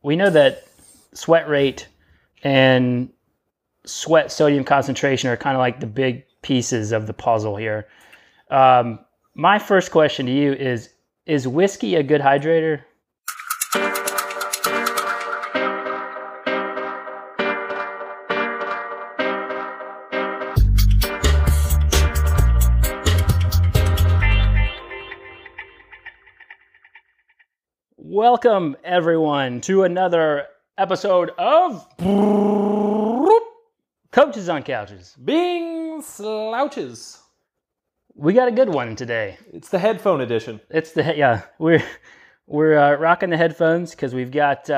we know that sweat rate and sweat sodium concentration are kind of like the big pieces of the puzzle here. My first question to you is whiskey a good hydrator? Welcome, everyone, to another episode of Coaches on Couches. Being slouches. We got a good one today. It's the headphone edition. We're rocking the headphones because we've got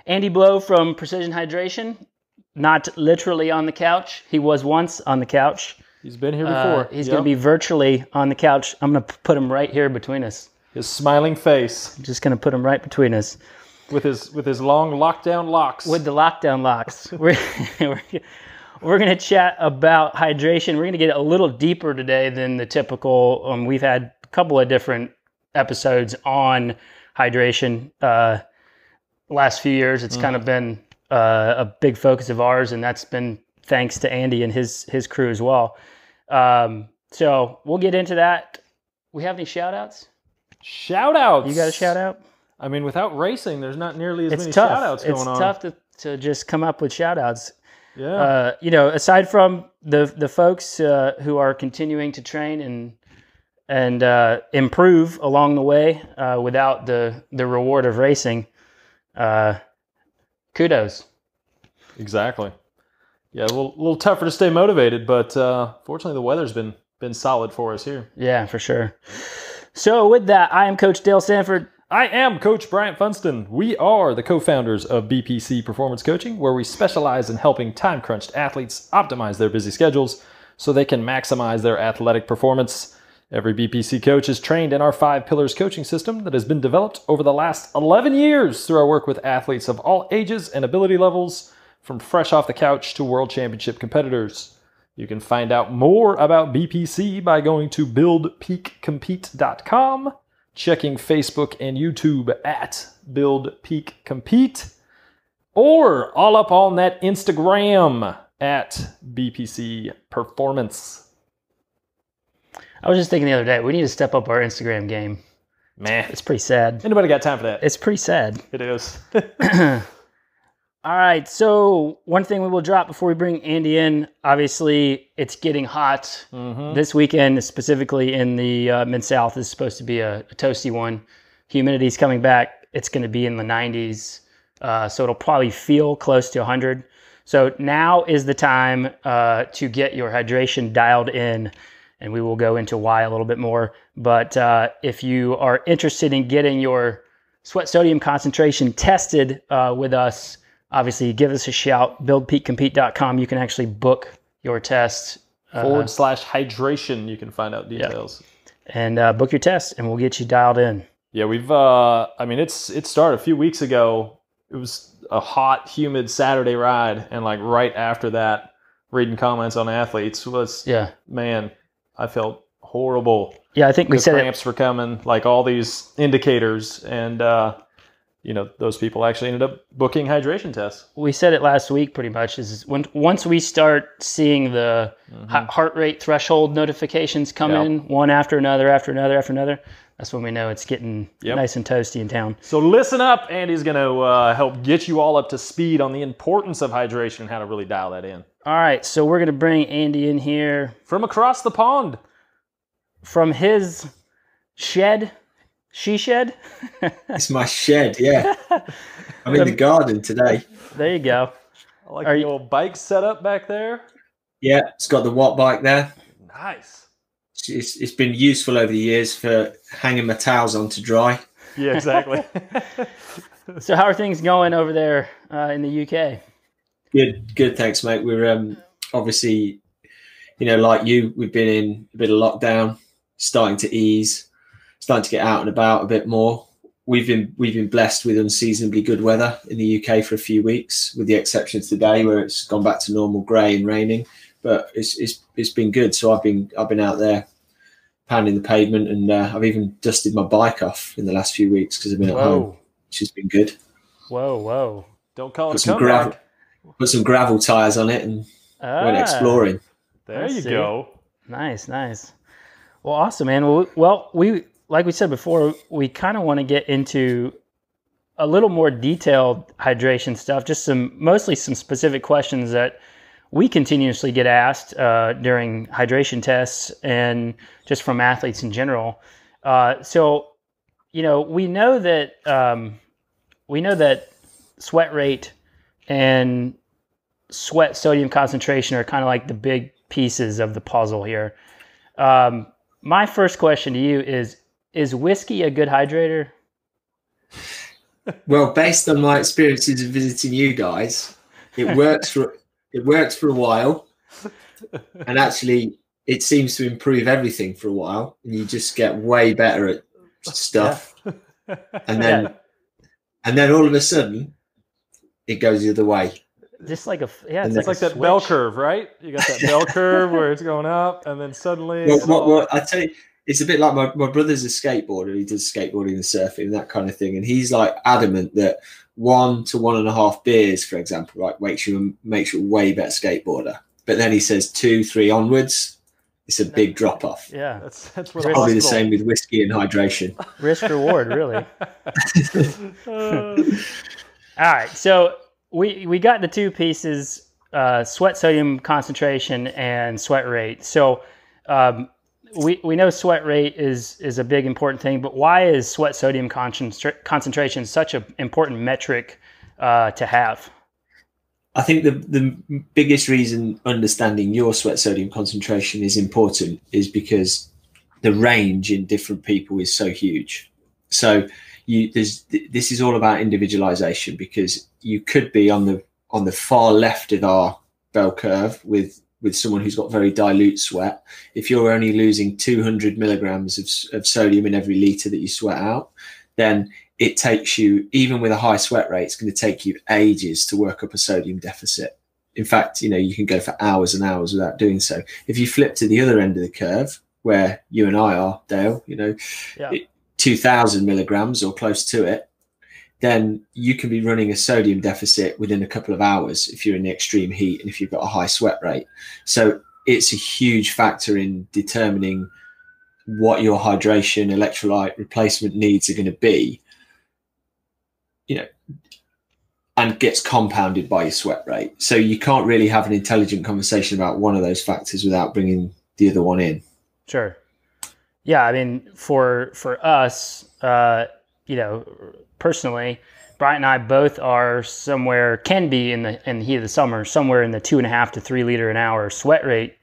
Andy Blow from Precision Hydration, not literally on the couch. He was once on the couch. He's been here before. He's going to be virtually on the couch. I'm going to put him right here between us. His smiling face. I'm just going to put him right between us. With his long lockdown locks. With the lockdown locks. We're going to chat about hydration. We're going to get a little deeper today than the typical. We've had a couple of different episodes on hydration. Last few years, it's kind of been a big focus of ours, and that's been thanks to Andy and his crew as well. So we'll get into that. We have any shout-outs? Shout-outs? You got a shout-out? I mean, without racing, there's not nearly as many tough. shout-outs going on. It's tough to just come up with shout-outs. Yeah. Aside from the folks who are continuing to train and improve along the way without the reward of racing, kudos. Exactly. Yeah, a little tougher to stay motivated, but fortunately the weather's been solid for us here. Yeah, for sure. So with that, I am Coach Dale Sanford. I am Coach Bryant Funston. We are the co-founders of BPC Performance Coaching, where we specialize in helping time-crunched athletes optimize their busy schedules so they can maximize their athletic performance. Every BPC coach is trained in our 5 pillars coaching system that has been developed over the last 11 years through our work with athletes of all ages and ability levels, from fresh off the couch to world championship competitors. You can find out more about BPC by going to buildpeakcompete.com, checking Facebook and YouTube at Build Peak Compete, or all up on that Instagram at BPC Performance. I was just thinking the other day, we need to step up our Instagram game. Man, it's pretty sad. Anybody got time for that? It's pretty sad. It is. All right, so one thing we will drop before we bring Andy in, obviously it's getting hot. This weekend, specifically in the Mid-South, is supposed to be a toasty one. Humidity's coming back. It's going to be in the 90s, so it'll probably feel close to 100. So now is the time to get your hydration dialed in, and we will go into why a little bit more. But if you are interested in getting your sweat sodium concentration tested with us, obviously, give us a shout, buildpeakcompete.com. You can actually book your test. /hydration, you can find out details. Yeah. And book your test, and we'll get you dialed in. Yeah, we've, it started a few weeks ago. It was a hot, humid Saturday ride, and like right after that, reading comments on athletes was, man, I felt horrible. Yeah, I think we said cramps were coming, like all these indicators, and those people actually ended up booking hydration tests. We said it last week pretty much, is once we start seeing the heart rate threshold notifications come in one after another, that's when we know it's getting nice and toasty in town. So listen up. Andy's going to help get you all up to speed on the importance of hydration and how to really dial that in. All right, so we're going to bring Andy in here. From across the pond. From his shed. She shed? It's my shed, yeah. I'm in the garden today. There you go. I like the old bike setup back there. Yeah, it's got the watt bike there. Nice. It's been useful over the years for hanging my towels on to dry. Yeah, exactly. So how are things going over there in the UK? Good, thanks, mate. We're obviously, like you, we've been in a bit of lockdown, starting to ease. Starting to get out and about a bit more. We've been blessed with unseasonably good weather in the UK for a few weeks, with the exception of today where it's gone back to normal grey and raining. But it's been good. So I've been out there pounding the pavement, and I've even dusted my bike off in the last few weeks because I've been at home, which has been good. Whoa. Don't call Put it a some comeback. gravel, put some gravel tires on it, and went exploring. There I you see. go. Nice. Well, awesome, man. Well, we like we said before, we kind of want to get into a little more detailed hydration stuff. Just mostly some specific questions that we continuously get asked during hydration tests and just from athletes in general. So, we know that sweat rate and sweat sodium concentration are kind of like the big pieces of the puzzle here. My first question to you is whiskey a good hydrator? Well, based on my experiences of visiting you guys, it works for a while, and actually it seems to improve everything for a while, and you just get way better at stuff. Yeah. and then all of a sudden it goes the other way. Just like it's Like that bell curve, right? You got that bell curve where it's going up, and then suddenly. Well, I tell you, it's a bit like my brother's a skateboarder. He does skateboarding and surfing and that kind of thing, and he's like adamant that 1 to 1.5 beers, for example, right, makes you a way better skateboarder. But then he says 2, 3 onwards, it's a big drop off. Yeah, that's where Probably the same with whiskey and hydration. Risk reward, really. All right, so we got the two pieces: sweat sodium concentration and sweat rate. So we know sweat rate is a big important thing, but why is sweat sodium concentration such an important metric to have? I think the biggest reason understanding your sweat sodium concentration is important is because the range in different people is so huge. So this is all about individualization, because you could be on the far left of our bell curve with someone who's got very dilute sweat. If you're only losing 200 milligrams of sodium in every liter that you sweat out, then it takes you, even with a high sweat rate, it's going to take you ages to work up a sodium deficit. In fact, you can go for hours and hours without doing so. If you flip to the other end of the curve, where you and I are, Dale, 2,000 milligrams or close to it, then you can be running a sodium deficit within a couple of hours if you're in the extreme heat and if you've got a high sweat rate. So it's a huge factor in determining what your hydration, electrolyte replacement needs are going to be, and gets compounded by your sweat rate. So you can't really have an intelligent conversation about one of those factors without bringing the other one in. Sure. Yeah, I mean, for us, personally, Brian and I both are can be in the heat of the summer, somewhere in the 2.5 to 3 liter an hour sweat rate.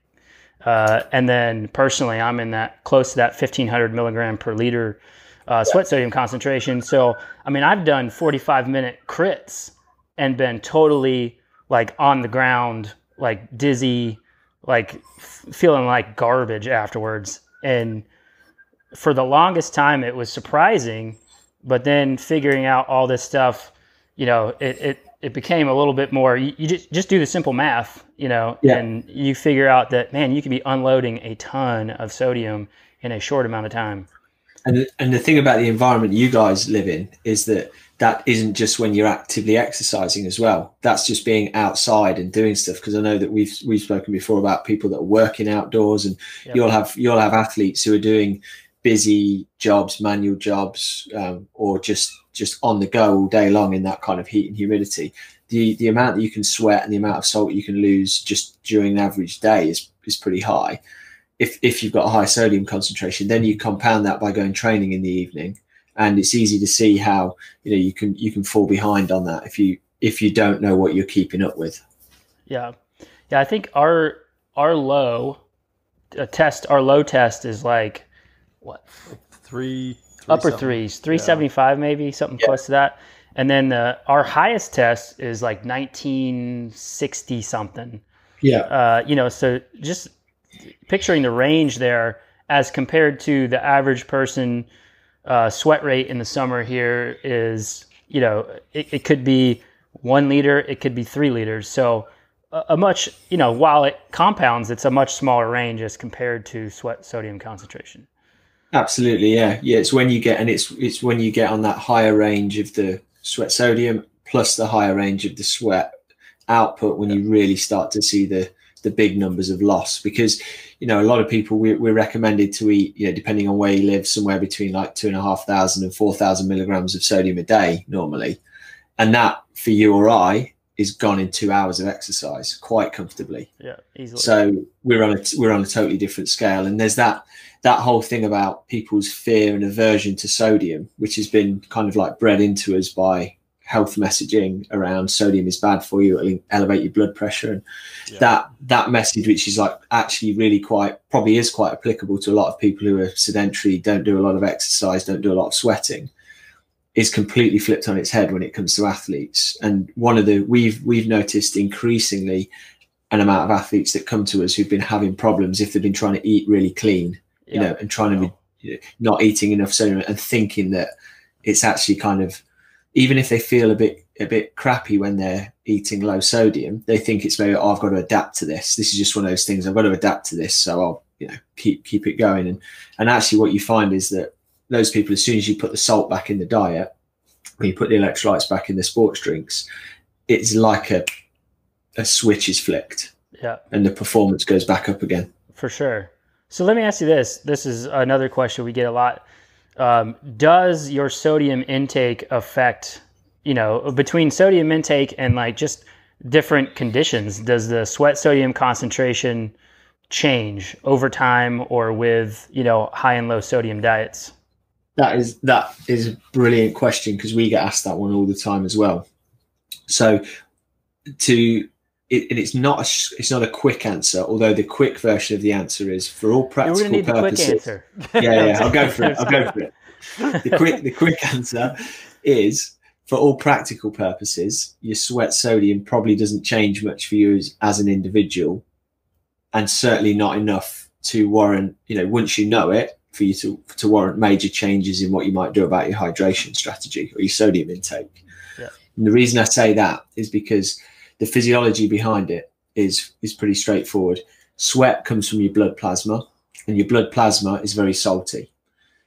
And then personally, I'm in that close to that 1,500 milligram per liter sweat sodium concentration. So, I mean, I've done 45-minute crits and been totally like on the ground, like dizzy, like feeling like garbage afterwards. And for the longest time, it was surprising. But then figuring out all this stuff, it became a little bit more, you just do the simple math, and you figure out that, man, you could be unloading a ton of sodium in a short amount of time. And the thing about the environment you guys live in is that isn't just when you're actively exercising as well. That's just being outside and doing stuff. Because I know that we've spoken before about people that are working outdoors, and you'll have athletes who are doing busy jobs, manual jobs, or just on the go all day long in that kind of heat and humidity. The amount that you can sweat and the amount of salt you can lose just during an average day is pretty high. If you've got a high sodium concentration, then you compound that by going training in the evening, and it's easy to see how you can fall behind on that if you don't know what you're keeping up with. Yeah, I think our low test is like what, upper threes, 375 maybe, something close to that. And then our highest test is like 1960 something. Yeah. So just picturing the range there as compared to the average person sweat rate in the summer here is, it could be 1 liter, it could be 3 liters. So a much, while it compounds, it's a much smaller range as compared to sweat sodium concentration. Absolutely, yeah. It's when you get, and it's when you get on that higher range of the sweat sodium plus the higher range of the sweat output when you really start to see the big numbers of loss. Because, you know, a lot of people, we're recommended to eat, you know, depending on where you live, somewhere between like 2,500 and 4,000 milligrams of sodium a day normally. And that for you or I is gone in 2 hours of exercise quite comfortably. Yeah, easily. So we're on a totally different scale. And there's that whole thing about people's fear and aversion to sodium, which has been kind of like bred into us by health messaging around sodium is bad for you, it'll elevate your blood pressure. And that message, which is like actually really probably is quite applicable to a lot of people who are sedentary, don't do a lot of exercise, don't do a lot of sweating, is completely flipped on its head when it comes to athletes. And we've noticed increasingly an amount of athletes that come to us who've been having problems if they've been trying to eat really clean, you know, and trying to be not eating enough sodium, and thinking that it's actually kind of, even if they feel a bit crappy when they're eating low sodium, they think it's maybe, I've got to adapt to this. This is just one of those things. I've got to adapt to this, so I'll, you know, keep it going. And actually, what you find is that those people, as soon as you put the salt back in the diet, when you put the electrolytes back in the sports drinks, it's like a switch is flicked. Yeah, and the performance goes back up again. For sure. So let me ask you this. This is another question we get a lot. Does your sodium intake affect, you know, between sodium intake and like just different conditions, does the sweat sodium concentration change over time or with, you know, high and low sodium diets? That is a brilliant question, because we get asked that one all the time as well. So it's not a quick answer, although the quick version of the answer is, for all practical purposes. Yeah, I'll go for it. The quick answer is, for all practical purposes, your sweat sodium probably doesn't change much for you as an individual, and certainly not enough to warrant, you know, once you know it, for you to warrant major changes in what you might do about your hydration strategy or your sodium intake. Yeah. And the reason I say that is because the physiology behind it is pretty straightforward. Sweat comes from your blood plasma, and your blood plasma is very salty.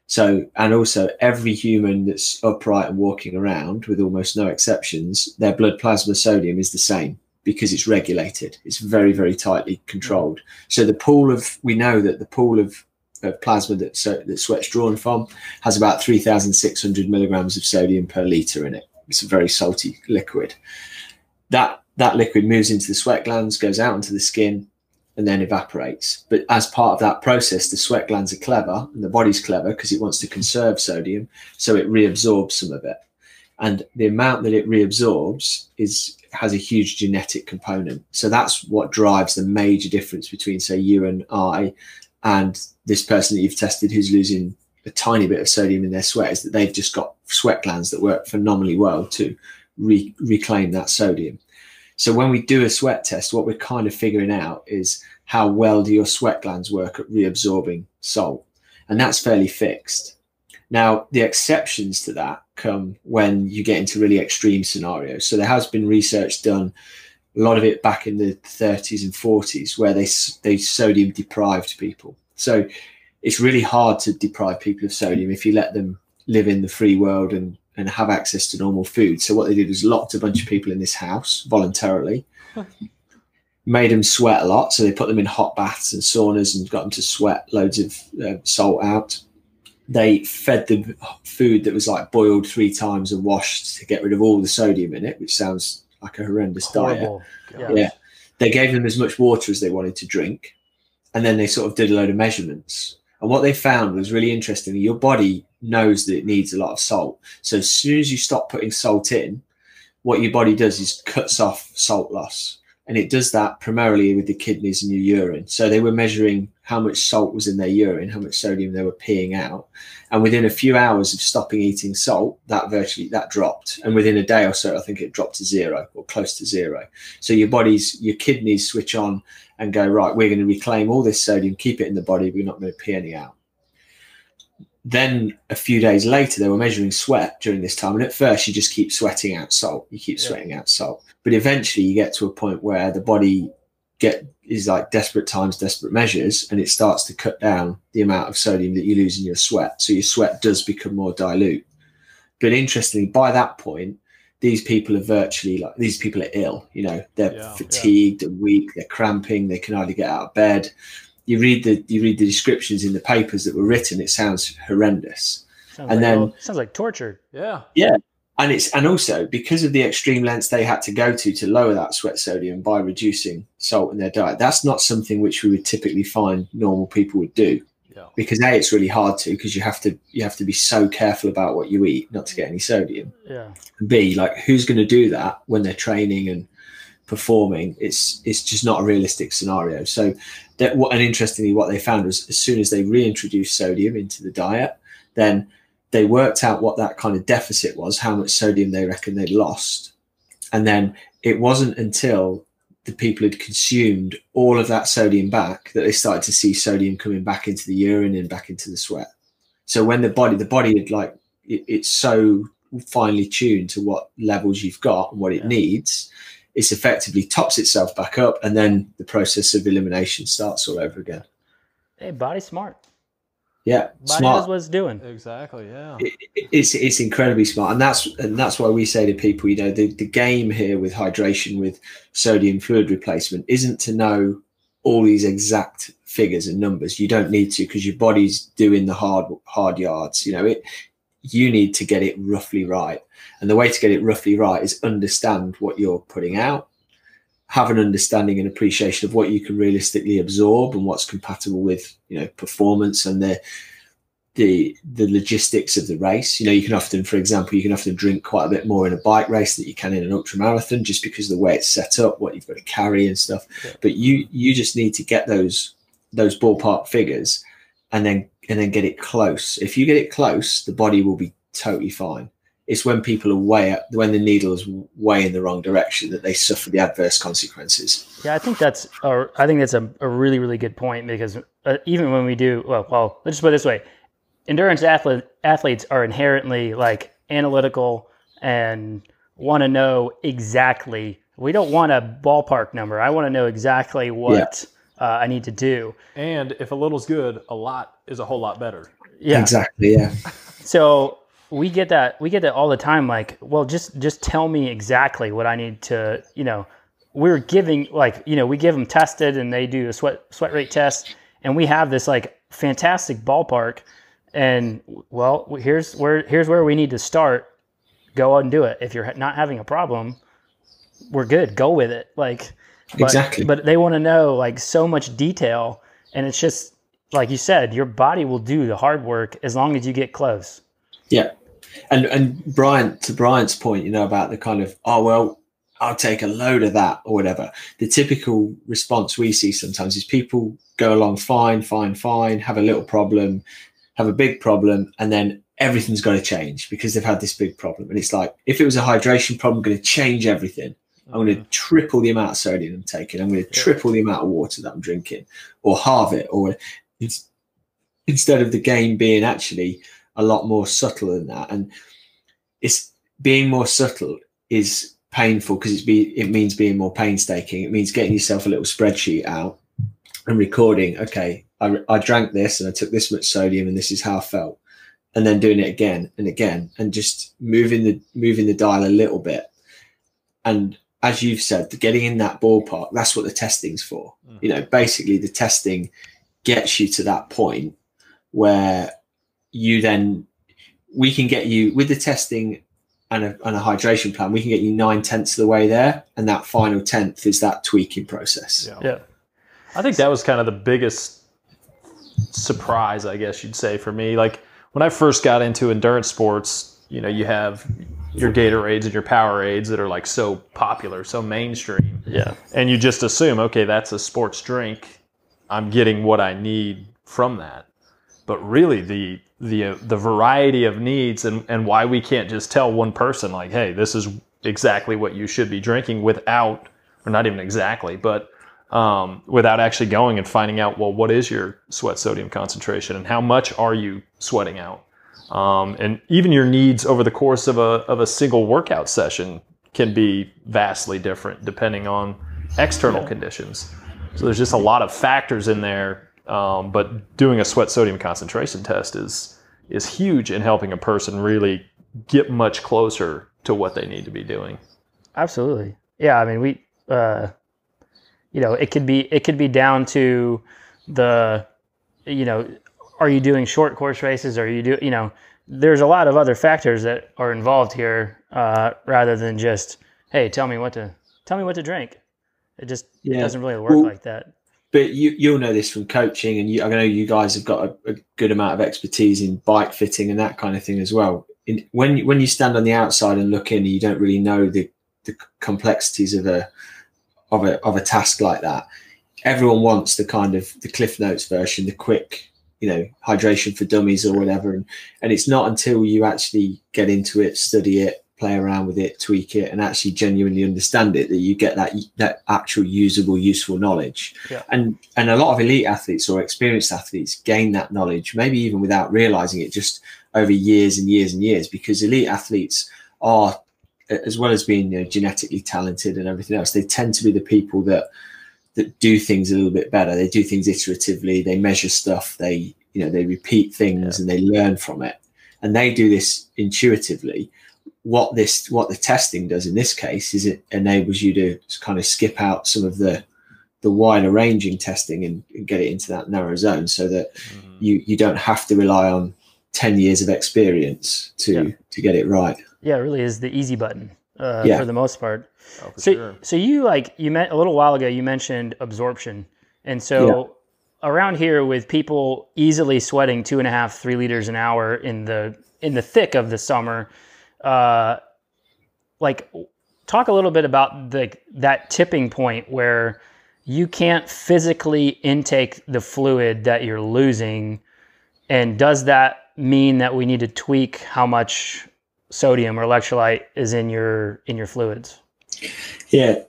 So, and also every human that's upright and walking around, with almost no exceptions, their blood plasma sodium is the same, because it's regulated. It's very, very tightly controlled. So we know that the pool of plasma that sweat's drawn from has about 3,600 milligrams of sodium per litre in it. It's a very salty liquid. That liquid moves into the sweat glands, goes out into the skin, and then evaporates. But as part of that process, the sweat glands are clever, and the body's clever because it wants to conserve sodium, so it reabsorbs some of it. And the amount that it reabsorbs has a huge genetic component. So that's what drives the major difference between, say, you and I and this person that you've tested who's losing a tiny bit of sodium in their sweat, is that they've just got sweat glands that work phenomenally well to reclaim that sodium. So when we do a sweat test, what we're kind of figuring out is how well do your sweat glands work at reabsorbing salt. And that's fairly fixed. Now, the exceptions to that come when you get into really extreme scenarios. So there has been research done, a lot of it back in the 30s and 40s, where they sodium deprived people. So it's really hard to deprive people of sodium if you let them live in the free world and have access to normal food. So what they did was locked a bunch of people in this house voluntarily, made them sweat a lot. So they put them in hot baths and saunas and got them to sweat loads of salt out. They fed them food that was like boiled 3 times and washed to get rid of all the sodium in it, which sounds like a horrendous diet. Yeah. They gave them as much water as they wanted to drink. And then they sort of did a load of measurements. And what they found was really interesting. Your body knows that it needs a lot of salt. So as soon as you stop putting salt in, what your body does is cuts off salt loss. And it does that primarily with the kidneys and your urine. So they were measuring how much salt was in their urine, how much sodium they were peeing out. And within a few hours of stopping eating salt, that dropped. And within a day or so, I think it dropped to 0 or close to 0. So your kidneys switch on and go, right, we're going to reclaim all this sodium, keep it in the body. We're not going to pee any out. Then a few days later, they were measuring sweat during this time. And at first, you just keep sweating out salt. You keep sweating out salt. But eventually, you get to a point where the body is like desperate times, desperate measures, and it starts to cut down the amount of sodium that you lose in your sweat. So your sweat does become more dilute. But interestingly, by that point, these people are ill. You know, they're fatigued and weak, they're cramping, they can hardly get out of bed. You read the descriptions in the papers that were written, it sounds horrendous. Sounds like torture. Yeah. And also because of the extreme lengths they had to go to lower that sweat sodium by reducing salt in their diet, that's not something which we would typically find normal people would do. Yeah. Because A, it's really hard to, because you have to be so careful about what you eat not to get any sodium. Yeah. And B, like, who's going to do that when they're training and performing? It's just not a realistic scenario. So and interestingly, what they found was as soon as they reintroduced sodium into the diet, then they worked out what that kind of deficit was, how much sodium they reckon they'd lost. And then it wasn't until the people had consumed all of that sodium back that they started to see sodium coming back into the urine and back into the sweat. So when the body had, like, it's so finely tuned to what levels you've got and what it needs, it's effectively tops itself back up, and then the process of elimination starts all over again. Hey, body's smart. Yeah, body knows what it's doing. Exactly. Yeah, it's incredibly smart, and that's why we say to people, you know, the game here with hydration, with sodium fluid replacement, isn't to know all these exact figures and numbers. You don't need to, because your body's doing the hard yards. You know, you need to get it roughly right, and the way to get it roughly right is understand what you're putting out, have an understanding and appreciation of what you can realistically absorb and what's compatible with, you know, performance and the logistics of the race. You know, you can often drink quite a bit more in a bike race than you can in an ultra marathon, just because of the way it's set up, what you've got to carry and stuff. Yeah. But you just need to get those ballpark figures and then get it close. If you get it close, the body will be totally fine. It's when people are when the needle is way in the wrong direction that they suffer the adverse consequences. Yeah, I think that's a really, really good point, because even when we do, well, let's just put it this way. Endurance athletes are inherently, like, analytical and want to know exactly. We don't want a ballpark number. I want to know exactly what I need to do. And if a little's good, a lot is a whole lot better. Yeah, exactly. Yeah. So we get that all the time. Like, well, just tell me exactly what I need to, you know, we're giving, like, you know, we give them tested and they do a sweat rate test, and we have this, like, fantastic ballpark. And, well, here's where we need to start. Go and do it. If you're not having a problem, we're good. Go with it. Like, exactly. But they want to know, like, so much detail, and it's just like you said, your body will do the hard work as long as you get close. Yeah. And Brian, to Brian's point, you know, about the kind of, oh, well, I'll take a load of that or whatever. The typical response we see sometimes is people go along fine, have a little problem, have a big problem, and then everything's got to change because they've had this big problem. And it's like, if it was a hydration problem, I'm going to change everything. I'm going to triple the amount of sodium I'm taking. I'm going to triple the amount of water that I'm drinking, or halve it. Or instead of the game being actually a lot more subtle than that. And it's being more subtle is painful because it means being more painstaking. It means getting yourself a little spreadsheet out and recording, okay, I drank this and I took this much sodium and this is how I felt. And then doing it again and again, and just moving the dial a little bit. And as you've said, getting in that ballpark, that's what the testing's for. Mm. You know, basically the testing gets you to that point where we can get you with the testing and a hydration plan, we can get you 9/10 of the way there. And that final 10th is that tweaking process. Yeah. I think that was kind of the biggest surprise, I guess you'd say, for me. Like, when I first got into endurance sports, you know, you have your Gatorades and your Powerades that are, like, so popular, so mainstream. Yeah. And you just assume, okay, that's a sports drink. I'm getting what I need from that. But really the variety of needs and why we can't just tell one person, like, hey, this is exactly what you should be drinking without, or not even exactly, but without actually going and finding out, well, what is your sweat sodium concentration and how much are you sweating out? And even your needs over the course of a single workout session can be vastly different depending on external conditions. So there's just a lot of factors in there. But doing a sweat sodium concentration test is huge in helping a person really get much closer to what they need to be doing. Absolutely. Yeah. I mean, we, it could be down to the, are you doing short course races? Are you there's a lot of other factors that are involved here, rather than just, hey, tell me what to drink. It just it doesn't really work like that. But you'll know this from coaching, and I know you guys have got a good amount of expertise in bike fitting and that kind of thing as well. When you stand on the outside and look in, you don't really know the complexities of a task like that. Everyone wants the kind of the Cliff Notes version, the quick, hydration for dummies or whatever. And it's not until you actually get into it, study it, play around with it, tweak it, and actually genuinely understand it that you get that actual usable, useful knowledge. Yeah. And a lot of elite athletes or experienced athletes gain that knowledge, maybe even without realizing it, just over years and years and years, because elite athletes are, as well as being genetically talented and everything else, they tend to be the people that do things a little bit better. They do things iteratively. They measure stuff. They repeat things and they learn from it. And they do this intuitively. What the testing does in this case is it enables you to kind of skip out some of the wider ranging testing and get it into that narrow zone, so that you don't have to rely on 10 years of experience to get it right. Yeah, it really is the easy button for the most part. Oh, sure. So you meant a little while ago, you mentioned absorption. And so around here, with people easily sweating 2.5, 3 liters an hour in the thick of the summer, talk a little bit about that tipping point where you can't physically intake the fluid that you're losing. And does that mean that we need to tweak how much sodium or electrolyte is in your fluids? Yeah,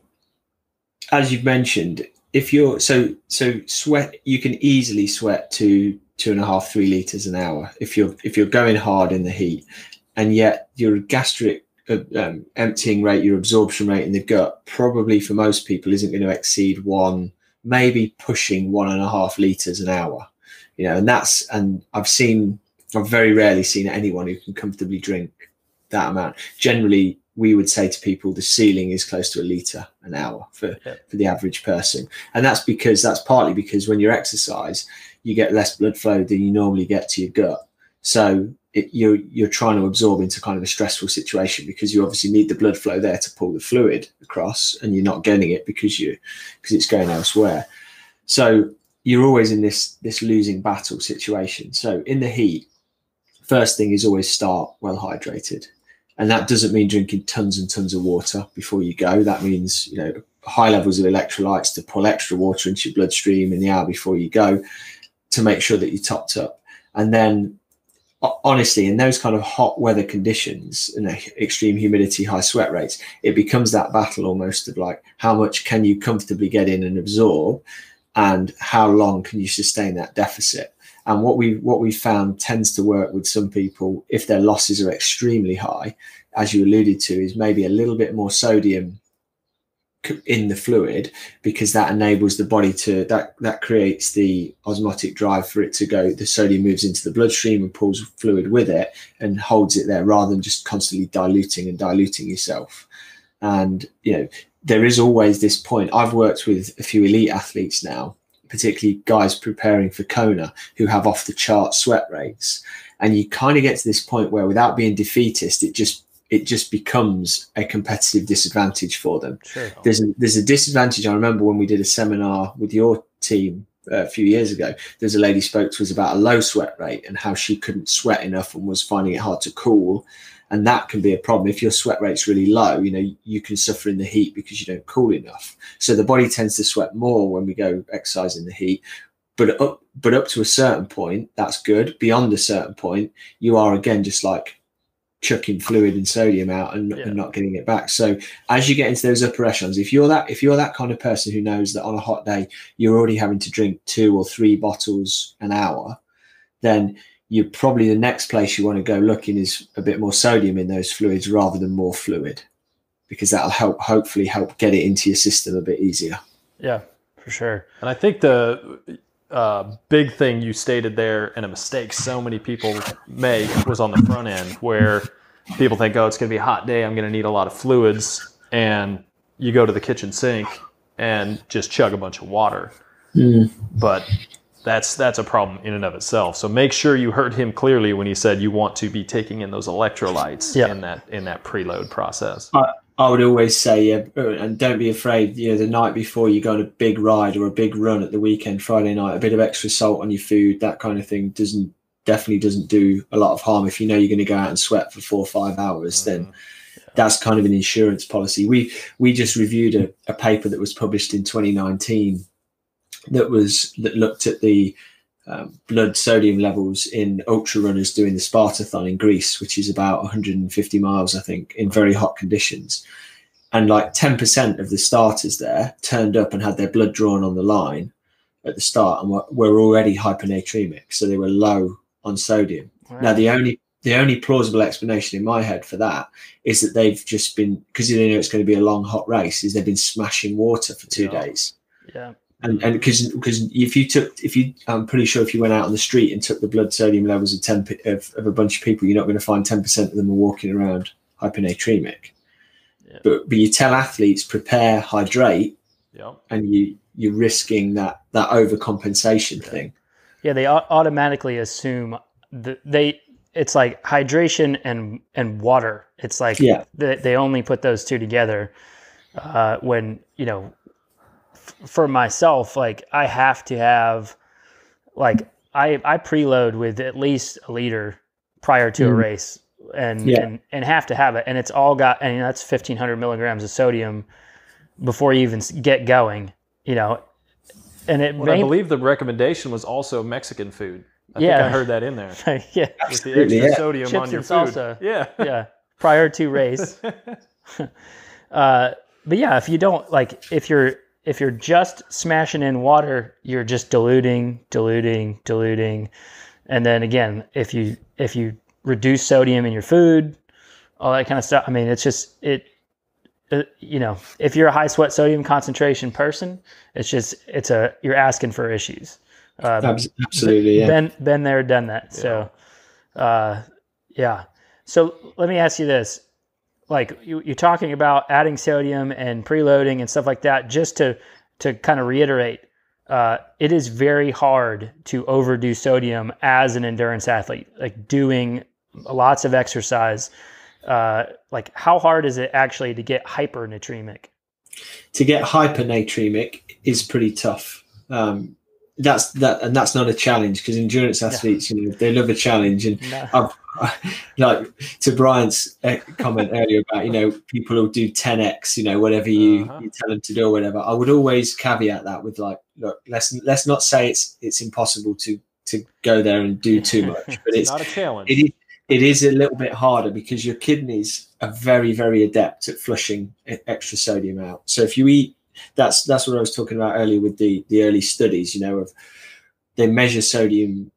as you've mentioned, if you're so sweat, you can easily sweat to 2.5, 3 liters an hour if you're going hard in the heat, and yet your gastric emptying rate, your absorption rate in the gut, probably for most people isn't going to exceed 1, maybe pushing 1.5 liters an hour. And I've very rarely seen anyone who can comfortably drink that amount. Generally, we would say to people the ceiling is close to 1 liter an hour for the average person. And that's partly because when you exercise, you get less blood flow than you normally get to your gut. So you're trying to absorb into kind of a stressful situation, because you obviously need the blood flow there to pull the fluid across, and you're not getting it because it's going elsewhere. So you're always in this losing battle situation. So in the heat, first thing is always start well hydrated. And that doesn't mean drinking tons and tons of water before you go. That means, high levels of electrolytes to pull extra water into your bloodstream in the hour before you go, to make sure that you're topped up. And then, honestly, in those kind of hot weather conditions and extreme humidity, high sweat rates, it becomes that battle almost of like, how much can you comfortably get in and absorb, and how long can you sustain that deficit? And what we found tends to work with some people, if their losses are extremely high, as you alluded to, is maybe a little bit more sodium in the fluid, because that enables the body that creates the osmotic drive for it to go. The sodium moves into the bloodstream and pulls fluid with it and holds it there, rather than just constantly diluting yourself. And there is always this point. I've worked with a few elite athletes now, particularly guys preparing for Kona, who have off the chart sweat rates, and you kind of get to this point where, without being defeatist, it just becomes a competitive disadvantage for them. Sure. There's a disadvantage. I remember when we did a seminar with your team a few years ago, there's a lady spoke to us about a low sweat rate and how she couldn't sweat enough and was finding it hard to cool. And that can be a problem. If your sweat rate's really low, you can suffer in the heat because you don't cool enough. So the body tends to sweat more when we go exercise in the heat. But up to a certain point, that's good. Beyond a certain point, you are again just like chucking fluid and sodium out and not getting it back. So as you get into those upper echelons, if you're that kind of person who knows that on a hot day you're already having to drink 2 or 3 bottles an hour, then you're probably, the next place you want to go looking is a bit more sodium in those fluids rather than more fluid, because that'll hopefully help get it into your system a bit easier. Yeah, for sure. And I think the big thing you stated there, and a mistake so many people make, was on the front end, where people think, oh, it's going to be a hot day, I'm going to need a lot of fluids, and you go to the kitchen sink and just chug a bunch of water. But that's a problem in and of itself. So make sure you heard him clearly when he said you want to be taking in those electrolytes in that preload process. I would always say, and don't be afraid, the night before you go on a big ride or a big run at the weekend, Friday night, a bit of extra salt on your food, that kind of thing definitely doesn't do a lot of harm. If you know you're going to go out and sweat for 4 or 5 hours, then that's kind of an insurance policy. We just reviewed a paper that was published in 2019 that looked at the blood sodium levels in ultra runners doing the Spartathon in Greece, which is about 150 miles, I think, in very hot conditions. And like 10% of the starters there turned up and had their blood drawn on the line at the start and were already hypernatremic. So they were low on sodium. Wow. Now, the only plausible explanation in my head for that is that they've just been, because they know it's going to be a long, hot race, is they've been smashing water for 2 days. Yeah. And because I'm pretty sure if you went out on the street and took the blood sodium levels of a bunch of people, you're not going to find 10% of them are walking around hypernatremic. Yeah. But you tell athletes prepare, hydrate, and you're risking that overcompensation thing. Yeah, they automatically assume it's like hydration and water. It's like they only put those two together when for myself, like I have to have, like I preload with at least a liter prior to a race, and have to have it, and it's all got, and that's 1,500 milligrams of sodium before you even get going, And I believe the recommendation was also Mexican food. I think I heard that in there. Yeah, with the extra sodium chips on your and food. Salsa. Yeah, prior to race. But yeah, if you don't if you're just smashing in water, you're just diluting, and then again, if you reduce sodium in your food, all that kind of stuff. I mean, it's just if you're a high sweat sodium concentration person, you're asking for issues. Absolutely, yeah. Been there, done that. Yeah. So, So let me ask you this. Like you're talking about adding sodium and preloading and stuff like that, just to kind of reiterate, it is very hard to overdo sodium as an endurance athlete, like doing lots of exercise. Like how hard is it actually to get hypernatremic? To get hypernatremic is pretty tough. That's not a challenge, because endurance athletes, they love a challenge. And like to Brian's comment earlier about, people will do 10x, whatever you tell them to do or whatever. I would always caveat that with like, look, let's not say it's impossible to go there and do too much, but it's not a challenge. It is a little bit harder because your kidneys are very, very adept at flushing extra sodium out. So if you eat, that's what I was talking about earlier with the early studies, they measure sodium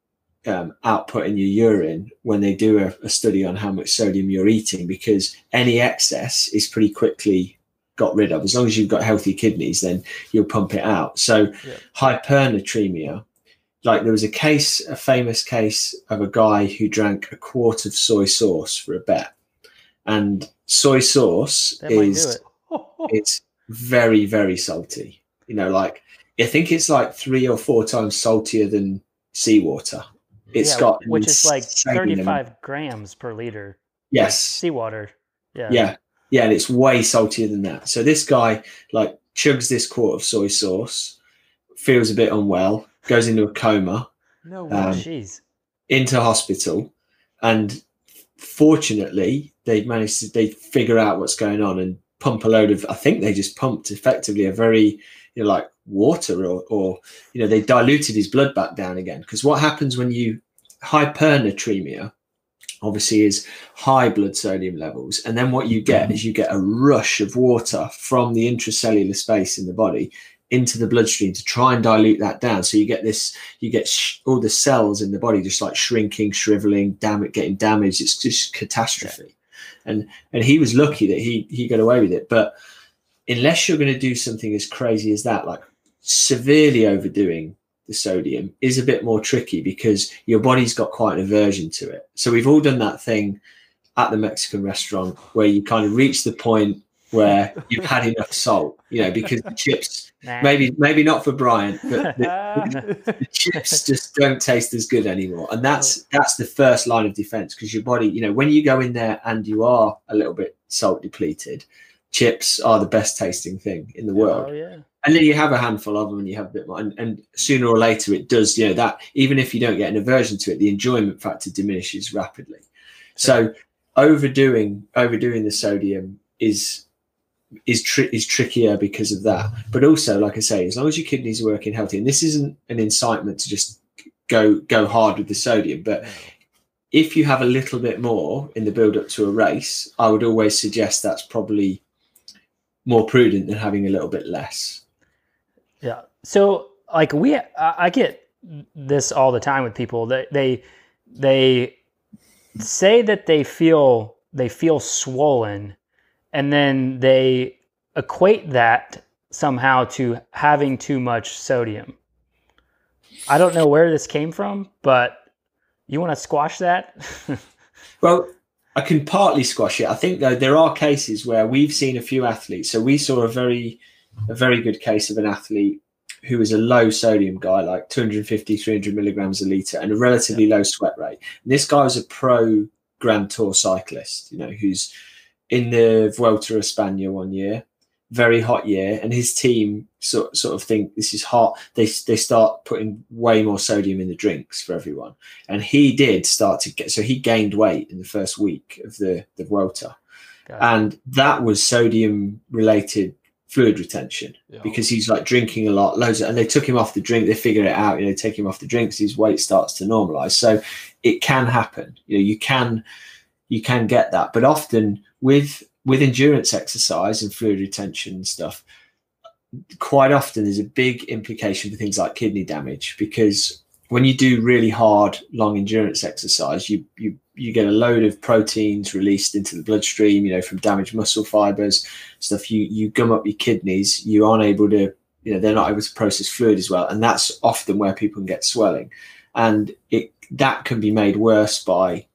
output in your urine when they do a study on how much sodium you're eating, because any excess is pretty quickly got rid of. As long as you've got healthy kidneys, then you'll pump it out. So hypernatremia, like there was a famous case of a guy who drank a quart of soy sauce for a bet, and soy sauce it's very, very salty. Like I think it's like 3 or 4 times saltier than seawater. It's got which is like 35 grams per liter. Yes, seawater. Yeah, and it's way saltier than that. So this guy like chugs this quart of soy sauce, feels a bit unwell, goes into a coma. No way. Into hospital, and fortunately they figure out what's going on and pump a load of, I think they just pumped effectively a very like water or they diluted his blood back down again. Because what happens when hypernatremia obviously is high blood sodium levels, and then what you get is you get a rush of water from the intracellular space in the body into the bloodstream to try and dilute that down. So you get all the cells in the body just like shrinking, shriveling, getting damaged. It's just catastrophe. And he was lucky that he got away with it. But unless you're going to do something as crazy as that, like severely overdoing the sodium is a bit more tricky, because your body's got quite an aversion to it. So we've all done that thing at the Mexican restaurant where you kind of reach the point where you've had enough salt, because the chips, maybe not for Brian, but the chips just don't taste as good anymore. And that's the first line of defense, because your body, when you go in there and you are a little bit salt depleted, chips are the best tasting thing in the world. Oh, yeah. And then you have a handful of them and you have a bit more. And sooner or later it does, that even if you don't get an aversion to it, the enjoyment factor diminishes rapidly. So overdoing the sodium is trickier because of that. But also, like I say, as long as your kidneys are working healthy, and this isn't an incitement to just go hard with the sodium, but if you have a little bit more in the build up to a race, I would always suggest that's probably more prudent than having a little bit less. Yeah. So like I get this all the time with people that they say that they feel swollen, and then they equate that somehow to having too much sodium. I don't know where this came from, but you want to squash that? Well, I can partly squash it. I think, though, there are cases where we've seen a few athletes. So we saw a very good case of an athlete who was a low sodium guy, like 250, 300 milligrams a litre, and a relatively low sweat rate. And this guy was a pro Grand Tour cyclist, who's in the Vuelta a España one year, very hot year, and his team sort of think this is hot. They start putting way more sodium in the drinks for everyone, and he did start to get. So he gained weight in the first week of the Vuelta, and that was sodium related fluid retention, because he's like drinking a lot, and they took him off the drink. They figured it out, take him off the drinks, his weight starts to normalize. So it can happen. You can get that, but often with endurance exercise and fluid retention and stuff, quite often there's a big implication for things like kidney damage, because when you do really hard, long endurance exercise, you get a load of proteins released into the bloodstream, from damaged muscle fibers, stuff. You gum up your kidneys. You aren't able to, they're not able to process fluid as well. And that's often where people can get swelling. And that can be made worse by,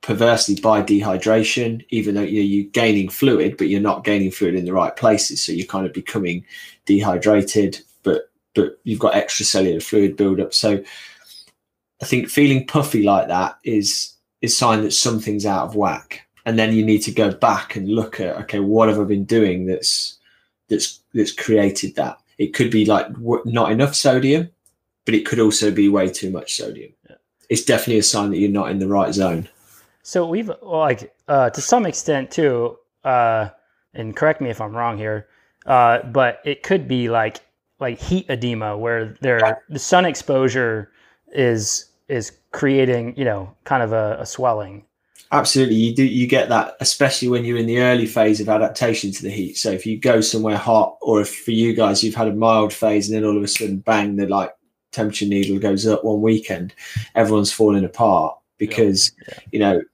perversely by dehydration, even though you're gaining fluid, but you're not gaining fluid in the right places. So you're kind of becoming dehydrated, but you've got extracellular fluid buildup. So I think feeling puffy like that is a sign that something's out of whack. And then you need to go back and look at, okay, what have I been doing that's created that? It could be like not enough sodium, but it could also be way too much sodium. Yeah. It's definitely a sign that you're not in the right zone. So we've to some extent too, and correct me if I'm wrong here, but it could be like heat edema, where the sun exposure is creating, kind of a swelling. Absolutely. You get that, especially when you're in the early phase of adaptation to the heat. So if you go somewhere hot, or if for you guys, you've had a mild phase and then all of a sudden, bang, the temperature needle goes up one weekend, everyone's falling apart because,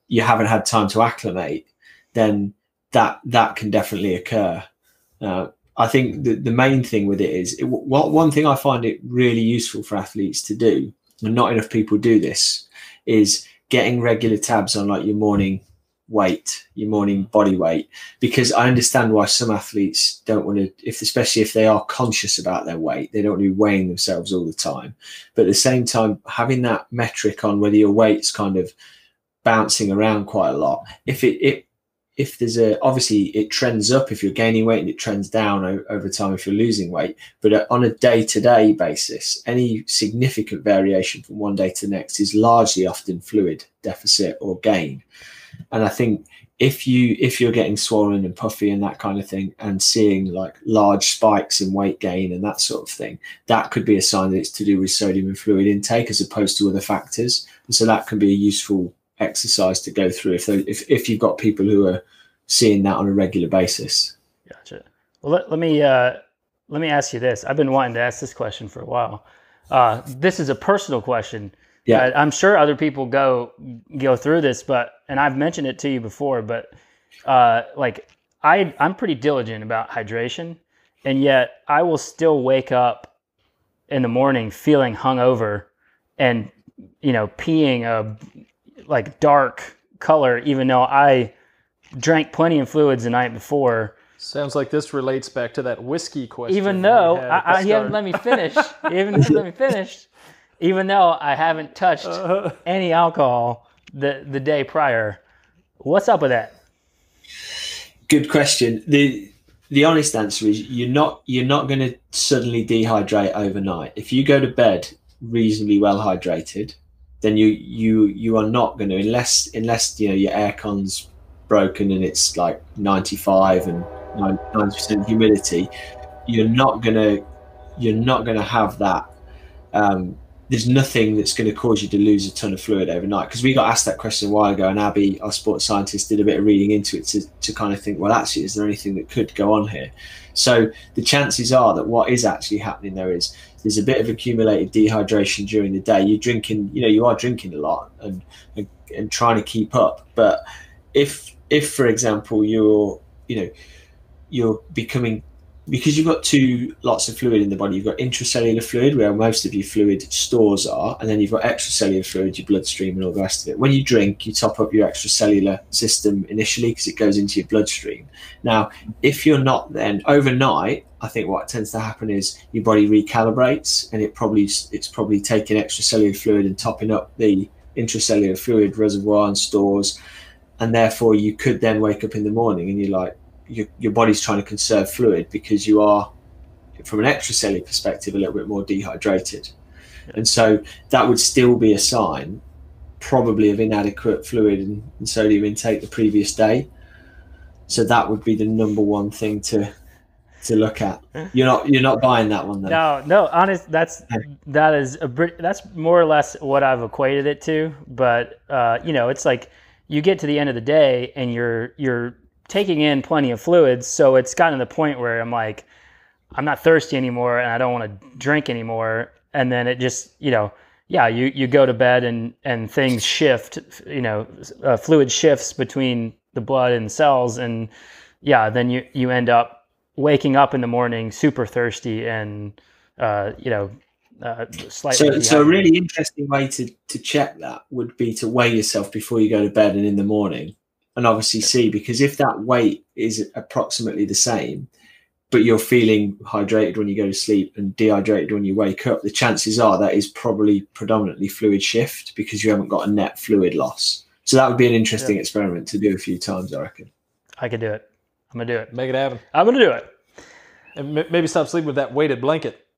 you haven't had time to acclimate, then that can definitely occur. I think the main thing with it is, one thing I find it really useful for athletes to do, and not enough people do this, is getting regular tabs on your morning weight, your morning body weight, because I understand why some athletes don't want to, especially if they are conscious about their weight, they don't want to be weighing themselves all the time. But at the same time, having that metric on whether your weight's kind of bouncing around quite a lot, if there's obviously it trends up if you're gaining weight, and it trends down over time if you're losing weight. But on a day-to-day basis, any significant variation from one day to the next is largely often fluid deficit or gain. And I think if you're getting swollen and puffy and that kind of thing, and seeing large spikes in weight gain and that sort of thing, that could be a sign that it's to do with sodium and fluid intake as opposed to other factors. And so that can be a useful exercise to go through if you've got people who are seeing that on a regular basis. Gotcha. Well, let me ask you this. I've been wanting to ask this question for a while. This is a personal question. Yeah, I'm sure other people go through this, and I've mentioned it to you before, but I'm pretty diligent about hydration, and yet I will still wake up in the morning feeling hungover and peeing a dark color, even though I drank plenty of fluids the night before. Sounds like this relates back to that whiskey question. Even though he haven't let me finish. Even though I haven't touched any alcohol the day prior. What's up with that? Good question. The honest answer is you're not going to suddenly dehydrate overnight. If you go to bed reasonably well hydrated, then you are not going to, unless your aircon's broken and it's like 95 and 90% humidity, you're not gonna have that. There's nothing that's going to cause you to lose a ton of fluid overnight, because we got asked that question a while ago, and Abby, our sports scientist, did a bit of reading into it to kind of think, well, actually, is there anything that could go on here? So the chances are that what is actually happening there is there's a bit of accumulated dehydration during the day. You are drinking a lot and trying to keep up. But if for example you're becoming, because you've got lots of fluid in the body, you've got intracellular fluid where most of your fluid stores are, and then you've got extracellular fluid, your bloodstream and all the rest of it. When you drink, you top up your extracellular system initially because it goes into your bloodstream. Now, if you're not, then overnight, I think what tends to happen is your body recalibrates, and it's probably taking extracellular fluid and topping up the intracellular fluid reservoir and stores, and therefore you could then wake up in the morning and you're like, your body's trying to conserve fluid because you are, from an extracellular perspective, a little bit more dehydrated. And so that would still be a sign probably of inadequate fluid and sodium intake the previous day. So that would be the number one thing to look at. You're not buying that one, though. No, honest, that's more or less what I've equated it to. But it's like you get to the end of the day and you're taking in plenty of fluids, so it's gotten to the point where I'm like, I'm not thirsty anymore and I don't want to drink anymore. And then it just, you go to bed and things shift, fluid shifts between the blood and cells, and then you end up waking up in the morning super thirsty and slightly. So a really interesting way to check that would be to weigh yourself before you go to bed and in the morning. And obviously see, because if that weight is approximately the same, but you're feeling hydrated when you go to sleep and dehydrated when you wake up, the chances are that is probably predominantly fluid shift, because you haven't got a net fluid loss. So that would be an interesting experiment to do a few times, I reckon. I could do it. I'm going to do it. Make it happen. I'm going to do it. And maybe stop sleeping with that weighted blanket.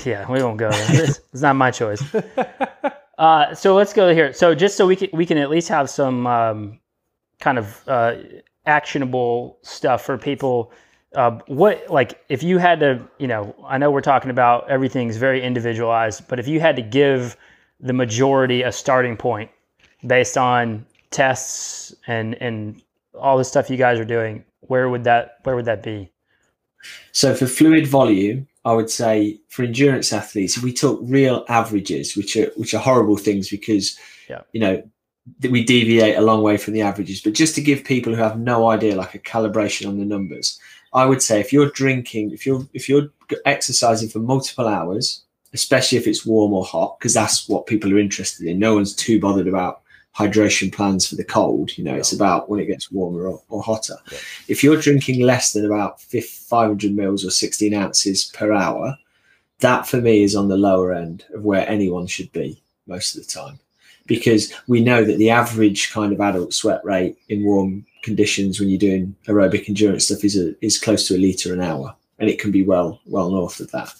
Yeah, we won't go there. It's not my choice. So let's go here. So just so we can at least have some kind of actionable stuff for people. If you had to, I know we're talking about everything's very individualized, but if you had to give the majority a starting point based on tests and all the stuff you guys are doing, where would that be? So for fluid volume, I would say for endurance athletes, if we talk real averages, which are horrible things because we deviate a long way from the averages, but just to give people who have no idea, like a calibration on the numbers, I would say if you're exercising for multiple hours, especially if it's warm or hot, because that's what people are interested in. No one's too bothered about hydration plans for the cold. It's about when it gets warmer or hotter. Yeah. If you're drinking less than about 500 mils or 16 ounces per hour, that for me is on the lower end of where anyone should be most of the time. Because we know that the average kind of adult sweat rate in warm conditions when you're doing aerobic endurance stuff is close to a litre an hour, and it can be well north of that.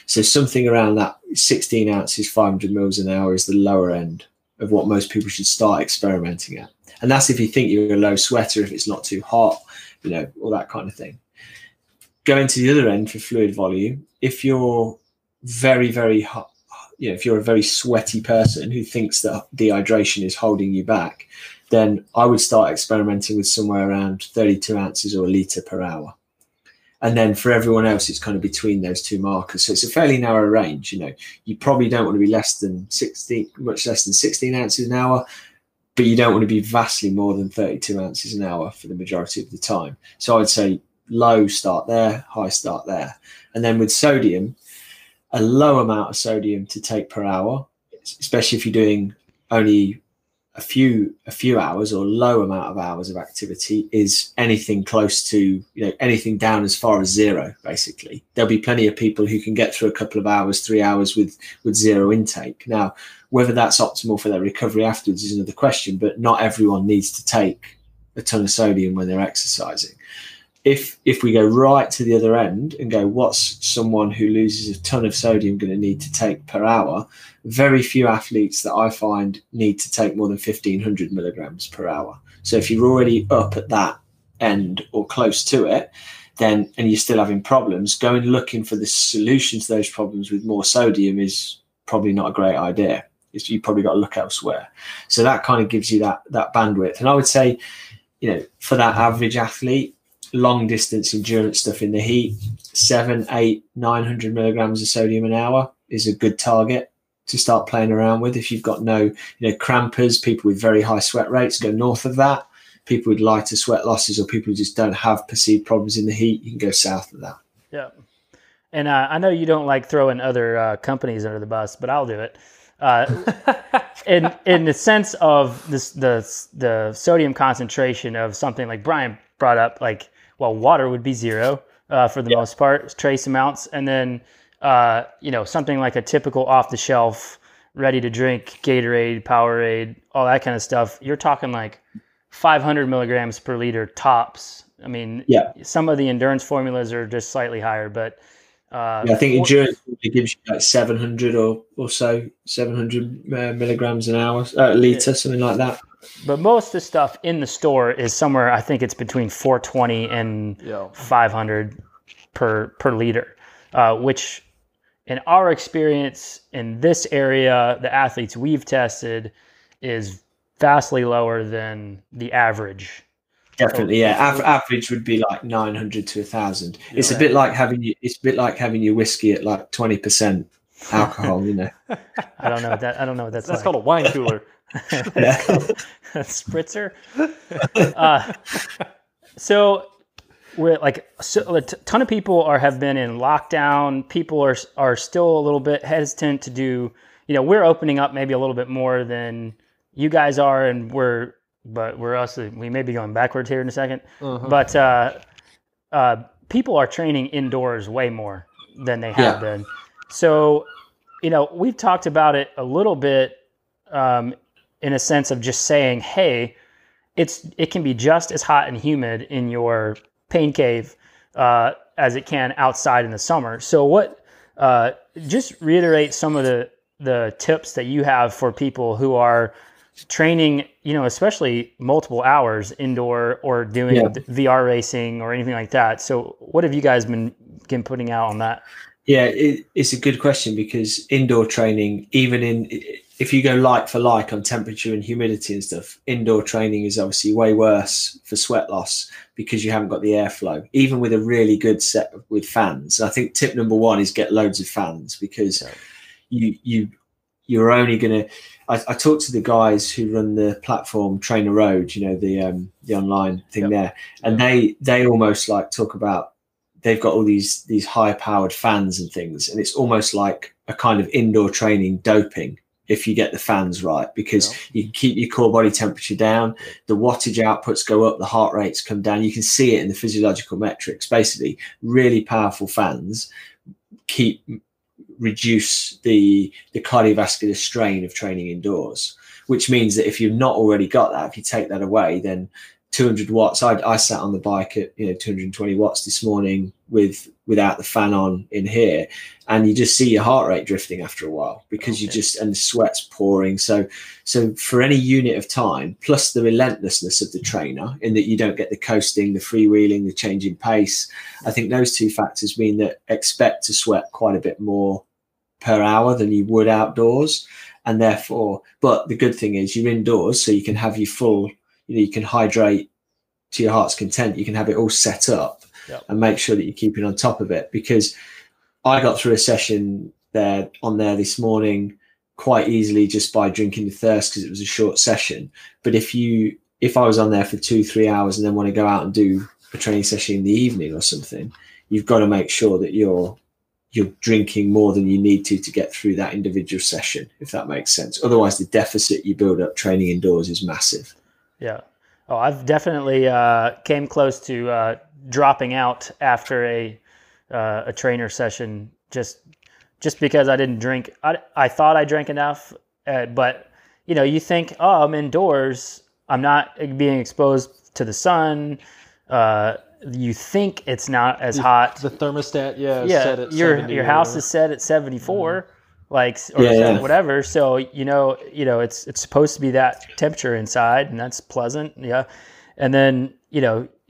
So something around that 16 ounces, 500 mils an hour is the lower end of what most people should start experimenting at. And that's if you think you're a low sweater, if it's not too hot, all that kind of thing. Going to the other end for fluid volume, if you're very, very hot, if you're a very sweaty person who thinks that dehydration is holding you back, then I would start experimenting with somewhere around 32 ounces or a litre per hour. And then for everyone else, it's kind of between those two markers. So it's a fairly narrow range. You probably don't want to be much less than 16 ounces an hour, but you don't want to be vastly more than 32 ounces an hour for the majority of the time. So I would say low, start there, high, start there. And then with sodium, a low amount of sodium to take per hour, especially if you're doing only a few hours or low amount of hours of activity is anything close to, anything down as far as zero. Basically, there'll be plenty of people who can get through a couple of hours, 3 hours with zero intake. Now, whether that's optimal for their recovery afterwards is another question, but not everyone needs to take a ton of sodium when they're exercising. If we go right to the other end and go, what's someone who loses a ton of sodium going to need to take per hour? Very few athletes that I find need to take more than 1,500 milligrams per hour. So if you're already up at that end or close to it, then, and you're still having problems, going looking for the solution to those problems with more sodium is probably not a great idea. You've probably got to look elsewhere. So that kind of gives you that bandwidth. And I would say, for that average athlete, long distance endurance stuff in the heat, 700, 800, 900 milligrams of sodium an hour is a good target to start playing around with. If you've got no, crampers, people with very high sweat rates, go north of that. People with lighter sweat losses or people who just don't have perceived problems in the heat, you can go south of that. Yeah. And I know you don't like throwing other companies under the bus, but I'll do it. In the sense of the sodium concentration of something like Brian brought up, like, well, water would be zero for the most part, trace amounts. And then, something like a typical off-the-shelf, ready-to-drink Gatorade, Powerade, all that kind of stuff, you're talking like 500 milligrams per liter tops. I mean, some of the endurance formulas are just slightly higher, but I think endurance gives you like 700 or so, 700 milligrams an hour, liter, something like that. But most of the stuff in the store is somewhere, I think it's between 420 and 500 per liter, which in our experience in this area, the athletes we've tested is vastly lower than the average. Definitely, yeah. Average would be like 900 to 1,000. It's a bit like having your whiskey at like 20% alcohol. I don't know what that's like. Called a wine cooler. A spritzer. So we're like, a ton of people have been in lockdown. People are still a little bit hesitant to do. We're opening up maybe a little bit more than you guys are, and we may be going backwards here in a second. But people are training indoors way more than they have been. So, we've talked about it a little bit in a sense of just saying, hey, it can be just as hot and humid in your pain cave as it can outside in the summer. So just reiterate some of the tips that you have for people who are training, especially multiple hours indoor or doing VR racing or anything like that. So what have you guys been putting out on that? Yeah, it's a good question, because indoor training, if you go like for like on temperature and humidity and stuff, indoor training is obviously way worse for sweat loss because you haven't got the airflow, even with a really good set with fans. I think tip number one is get loads of fans, because you're only going to, I talked to the guys who run the platform Trainer Road, the online thing there, and they almost like talk about, they've got all these high powered fans and things, and it's almost like a kind of indoor training doping if you get the fans right, because you can keep your core body temperature down, the wattage outputs go up, the heart rates come down. You can see it in the physiological metrics. Basically, really powerful fans reduce the cardiovascular strain of training indoors, which means that if you've not already got that, if you take that away, then 200 watts. I sat on the bike at 220 watts this morning without the fan on in here, and you just see your heart rate drifting after a while, because and the sweat's pouring. So for any unit of time, plus the relentlessness of the trainer in that you don't get the coasting, the freewheeling, the change in pace, I think those two factors mean that expect to sweat quite a bit more per hour than you would outdoors. And therefore, but the good thing is you're indoors, so you can have your full, you can hydrate to your heart's content. You can have it all set up and make sure that you're keeping on top of it. Because I got through a session there this morning quite easily just by drinking the thirst, because it was a short session. But if I was on there for 2-3 hours and then want to go out and do a training session in the evening or something, you've got to make sure that you're you're drinking more than you need to get through that individual session, if that makes sense. Otherwise, the deficit you build up training indoors is massive. Yeah. Oh, I've definitely came close to dropping out after a trainer session just because I didn't drink. I thought I drank enough, but you think, oh, I'm indoors, I'm not being exposed to the sun. You think it's not as hot. The thermostat, set at your house is set at 74, whatever. So it's supposed to be that temperature inside, and that's pleasant. Yeah, and then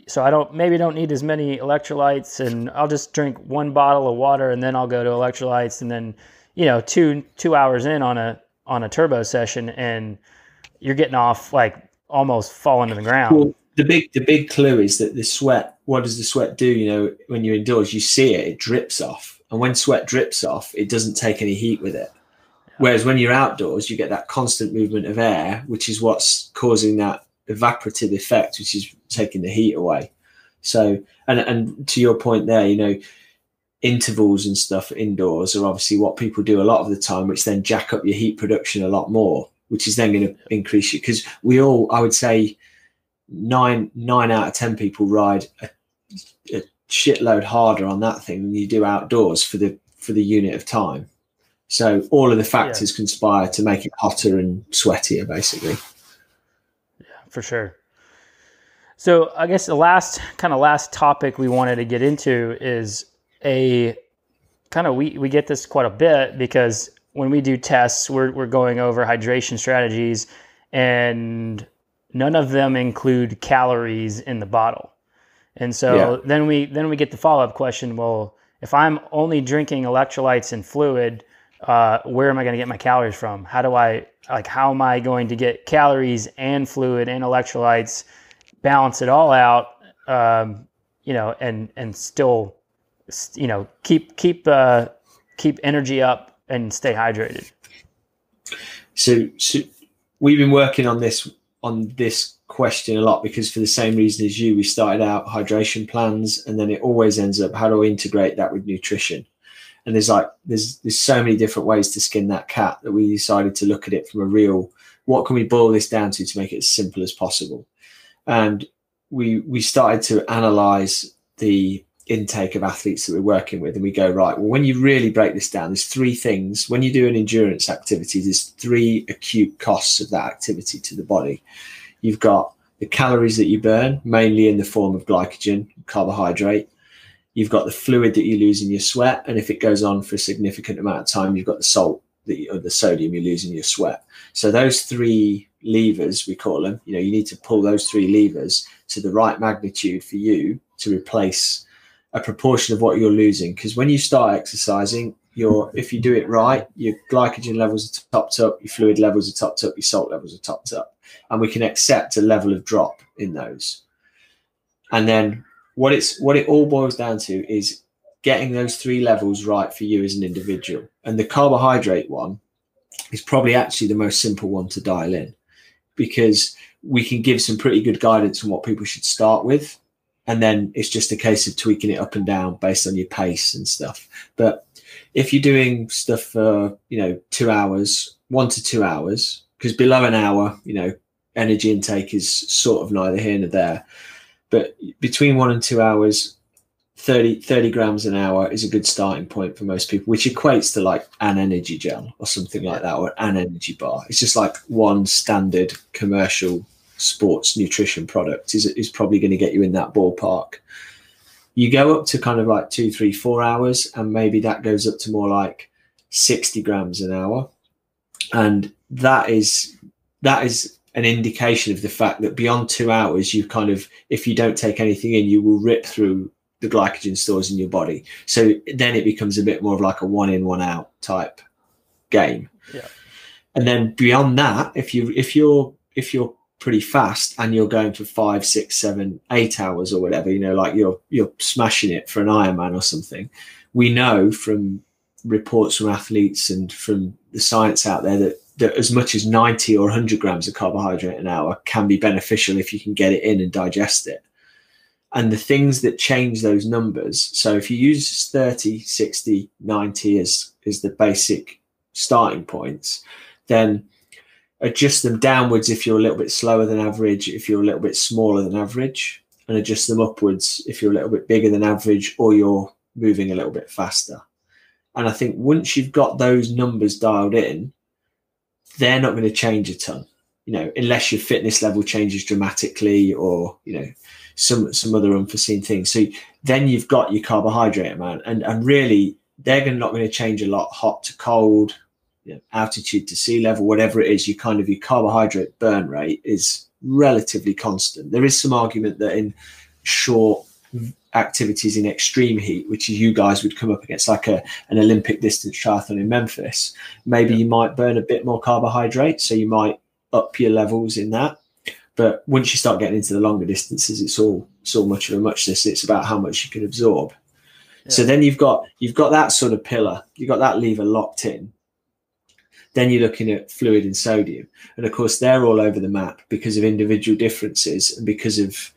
so I don't need as many electrolytes, and I'll just drink one bottle of water, and then I'll go to electrolytes, and then 2 hours in on a turbo session, and you're getting off like almost falling to the ground. Well, the big clue is that the sweat. What does the sweat do? When you're indoors, you see it drips off, and when sweat drips off, it doesn't take any heat with it. Whereas when you're outdoors, you get that constant movement of air, which is what's causing that evaporative effect, which is taking the heat away. So, and to your point there, intervals and stuff indoors are obviously what people do a lot of the time, which then jack up your heat production a lot more, which is then going to increase you. Because I would say 9 out of 10 people ride a shitload harder on that thing than you do outdoors for the unit of time. So all of the factors conspire to make it hotter and sweatier, basically. Yeah, for sure. So I guess the last topic we wanted to get into is we get this quite a bit, because when we do tests, we're going over hydration strategies, and none of them include calories in the bottle. And so then we get the follow-up question, well, if I'm only drinking electrolytes and fluid, where am I going to get my calories from? How am I going to get calories and fluid and electrolytes, balance it all out, and still, keep energy up and stay hydrated? So we've been working on this question a lot, because for the same reason as you, we started out hydration plans, and then it always ends up, how do I integrate that with nutrition? And there's so many different ways to skin that cat, that we decided to look at it from a real, what can we boil this down to make it as simple as possible? And we started to analyze the intake of athletes that we're working with, and we go, right, well, when you really break this down, there's 3 things. When you do an endurance activity, there's 3 acute costs of that activity to the body. You've got the calories that you burn, mainly in the form of glycogen, carbohydrate. You've got the fluid that you lose in your sweat, and if it goes on for a significant amount of time, you've got the salt or the sodium you lose in your sweat. So those 3 levers, we call them, you need to pull those 3 levers to the right magnitude for you to replace a proportion of what you're losing. Because when you start exercising, if you do it right, your glycogen levels are topped up, your fluid levels are topped up, your salt levels are topped up, and we can accept a level of drop in those. And then what it all boils down to is getting those 3 levels right for you as an individual. And the carbohydrate one is probably actually the most simple one to dial in, because we can give some pretty good guidance on what people should start with. And then it's just a case of tweaking it up and down based on your pace and stuff. But if you're doing stuff for, 2 hours, 1 to 2 hours, because below an hour, energy intake is sort of neither here nor there. But between 1 and 2 hours, 30 grams an hour is a good starting point for most people, which equates to like an energy gel or something like that, or an energy bar. It's just like one standard commercial sports nutrition product is probably going to get you in that ballpark. You go up to kind of like 2, 3, 4 hours, and maybe that goes up to more like 60 grams an hour. And that is an indication of the fact that beyond 2 hours, you kind of, if you don't take anything in, you will rip through the glycogen stores in your body. So then it becomes a bit more of like a 1 in, 1 out type game. Yeah. And then beyond that, if you're pretty fast and you're going for 5, 6, 7, 8 hours or whatever, like you're smashing it for an Ironman or something, we know from reports from athletes and from the science out there that as much as 90 or 100 grams of carbohydrate an hour can be beneficial if you can get it in and digest it. And the things that change those numbers, so if you use 30, 60, 90 as the basic starting points, then adjust them downwards if you're a little bit slower than average, if you're a little bit smaller than average, and adjust them upwards if you're a little bit bigger than average or you're moving a little bit faster. And I think once you've got those numbers dialed in, they're not going to change a ton, unless your fitness level changes dramatically or, some other unforeseen things. So then you've got your carbohydrate amount, and really they're not going to change a lot, hot to cold, altitude to sea level, whatever it is. Your carbohydrate burn rate is relatively constant. There is some argument that in short activities in extreme heat, which you guys would come up against, like an Olympic distance triathlon in Memphis, maybe you might burn a bit more carbohydrate, so you might up your levels in that. But once you start getting into the longer distances, it's all much of a muchness. It's about how much you can absorb. Yeah. So then you've got that sort of pillar, you've got that lever locked in. Then you're looking at fluid and sodium. And of course, they're all over the map because of individual differences and because of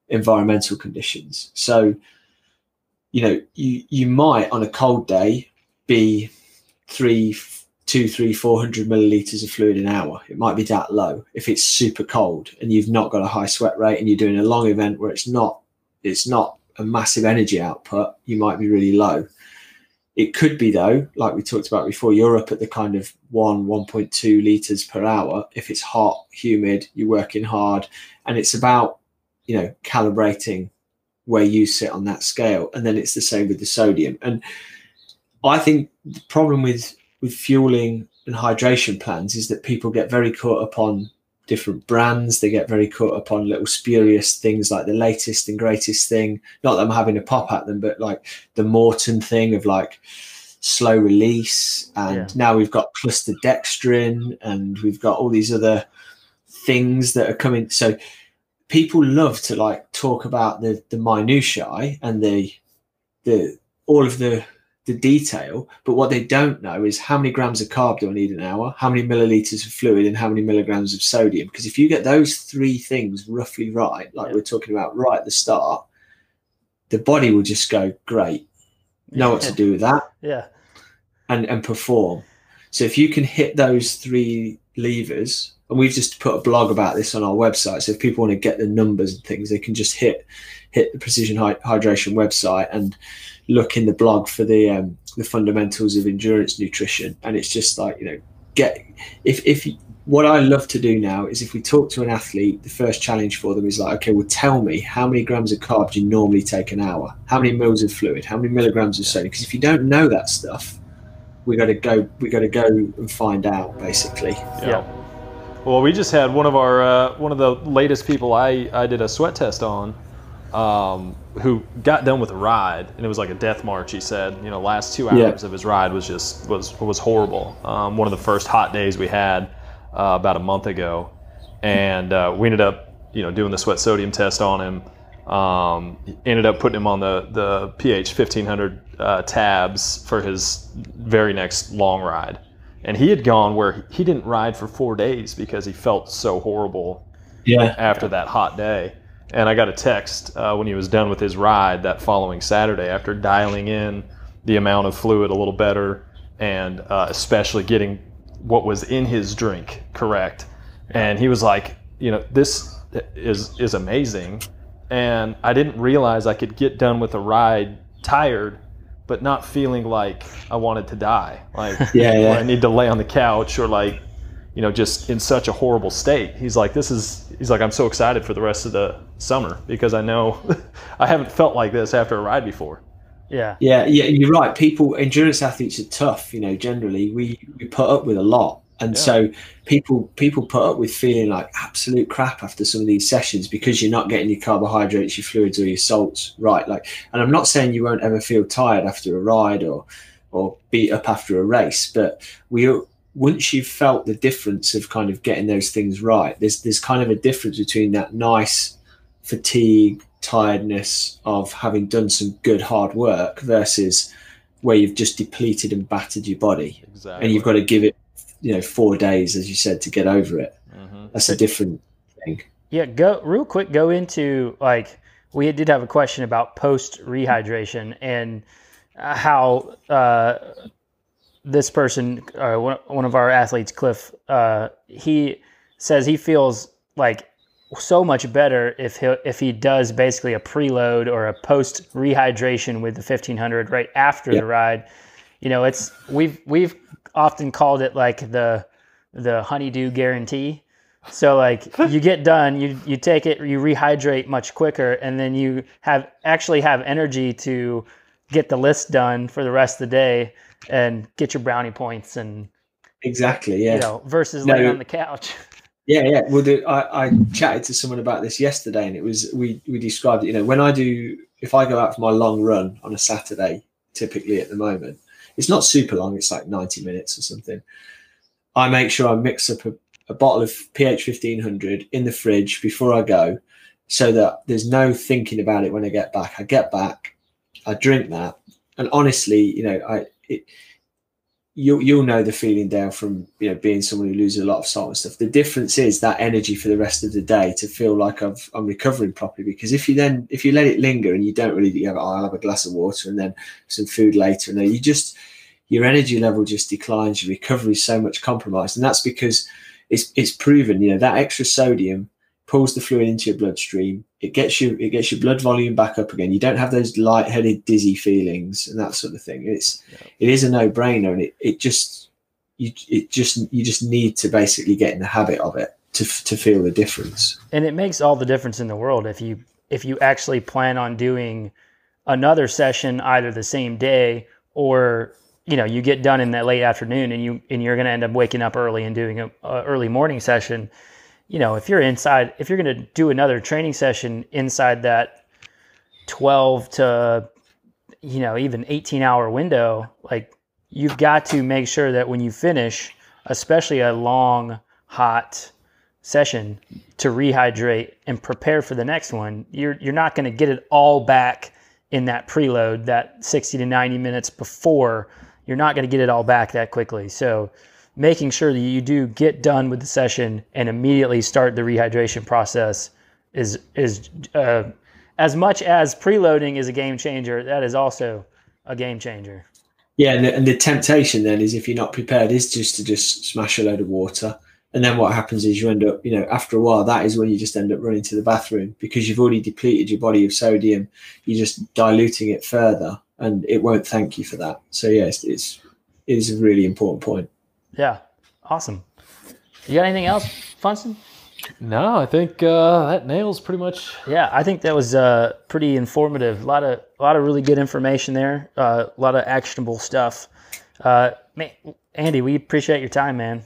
environmental conditions. So, you might on a cold day be 400 milliliters of fluid an hour. It might be that low if it's super cold and you've not got a high sweat rate and you're doing a long event where it's not a massive energy output. You might be really low. It could be, though, like we talked about before, you're up at the kind of 1.2 liters per hour. If it's hot, humid, you're working hard, and it's about, calibrating where you sit on that scale. And then it's the same with the sodium. And I think the problem with fueling and hydration plans is that people get very caught up on different brands. They get very caught up on little spurious things like the latest and greatest thing. Not that I'm having a pop at them, but like the Morton thing of like slow release. And now we've got cluster dextrin and we've got all these other things that are coming. So people love to like talk about the minutiae and the all of the detail, but what they don't know is how many grams of carb do I need an hour, how many milliliters of fluid, and how many milligrams of sodium. Because if you get those three things roughly right, like we're talking about right at the start, the body will just go, great, know what to do with that, and perform. So if you can hit those three levers, and we've just put a blog about this on our website, so if people want to get the numbers and things, they can just hit the Precision Hydration website and look in the blog for the fundamentals of endurance nutrition. And it's just like, what I love to do now is if we talk to an athlete, the first challenge for them is like, okay, well, tell me how many grams of carb do you normally take an hour? How many mils of fluid? How many milligrams of sodium? Because if you don't know that stuff, we got to go and find out, basically. Yeah. Well, we just had one of the latest people I did a sweat test on, who got done with a ride, and it was like a death march. He said, last 2 hours of his ride was horrible. One of the first hot days we had about a month ago, and we ended up doing the sweat sodium test on him. Ended up putting him on the pH 1500 tabs for his very next long ride, and he had gone where he didn't ride for 4 days because he felt so horrible after that hot day. And I got a text when he was done with his ride that following Saturday after dialing in the amount of fluid a little better and especially getting what was in his drink correct. And he was like, this is amazing. And I didn't realize I could get done with a ride tired, but not feeling like I wanted to die. Like I need to lay on the couch or like, just in such a horrible state. He's like, I'm so excited for the rest of the summer because I know I haven't felt like this after a ride before. Yeah, you're right. Endurance athletes are tough. Generally we put up with a lot. And so people put up with feeling like absolute crap after some of these sessions because you're not getting your carbohydrates, your fluids or your salts right. And I'm not saying you won't ever feel tired after a ride or beat up after a race, but once you've felt the difference of kind of getting those things right, there's kind of a difference between that nice fatigue, tiredness of having done some good hard work versus where you've just depleted and battered your body. Exactly. And you've got to give it 4 days, as you said, to get over it. That's a different thing. Go into like we did have a question about post rehydration and how this person, one of our athletes, Cliff, he says he feels like so much better if he does basically a preload or a post rehydration with the 1500 right after the ride. You know, we've often called it like the honeydew guarantee. So like you get done, you take it, you rehydrate much quicker, and then you actually have energy to get the list done for the rest of the day and get your brownie points and exactly, yeah. You know, versus laying on the couch. Yeah. Well, I chatted to someone about this yesterday, and it was we described it. You know, if I go out for my long run on a Saturday, typically at the moment, it's not super long. It's like 90 minutes or something. I make sure I mix up a bottle of pH 1500 in the fridge before I go, so that there's no thinking about it when I get back. I get back, I drink that, and honestly, you know, you'll know the feeling, Dale, from being someone who loses a lot of salt and stuff. The difference is that energy for the rest of the day to feel like I'm recovering properly. Because if you let it linger and you don't really I'll have a glass of water and then some food later, and then your energy level just declines. Your recovery is so much compromised, and that's because it's proven. That extra sodium pulls the fluid into your bloodstream. It gets your blood volume back up again. You don't have those lightheaded, dizzy feelings and that sort of thing. It is a no-brainer, and you just need to basically get in the habit of it to feel the difference. And it makes all the difference in the world if you actually plan on doing another session either the same day, or you get done in that late afternoon and you're going to end up waking up early and doing a early morning session. If you're going to do another training session inside that 12 to, even 18-hour window, like you've got to make sure that when you finish, especially a long, hot session, to rehydrate and prepare for the next one. You're not going to get it all back in that preload, that 60 to 90 minutes before. You're not going to get it all back that quickly. So making sure that you do get done with the session and immediately start the rehydration process is as much as preloading is a game changer, that is also a game changer. Yeah, and the temptation then is, if you're not prepared, is just to smash a load of water. And then what happens is you end up, after a while, that is when you just end up running to the bathroom because you've already depleted your body of sodium. You're just diluting it further, and it won't thank you for that. So yes, it is a really important point. Yeah, awesome. You got anything else, Funston? No, I think that nails pretty much. Yeah, I think that was pretty informative. A lot of really good information there. A lot of actionable stuff. Man, Andy, we appreciate your time, man.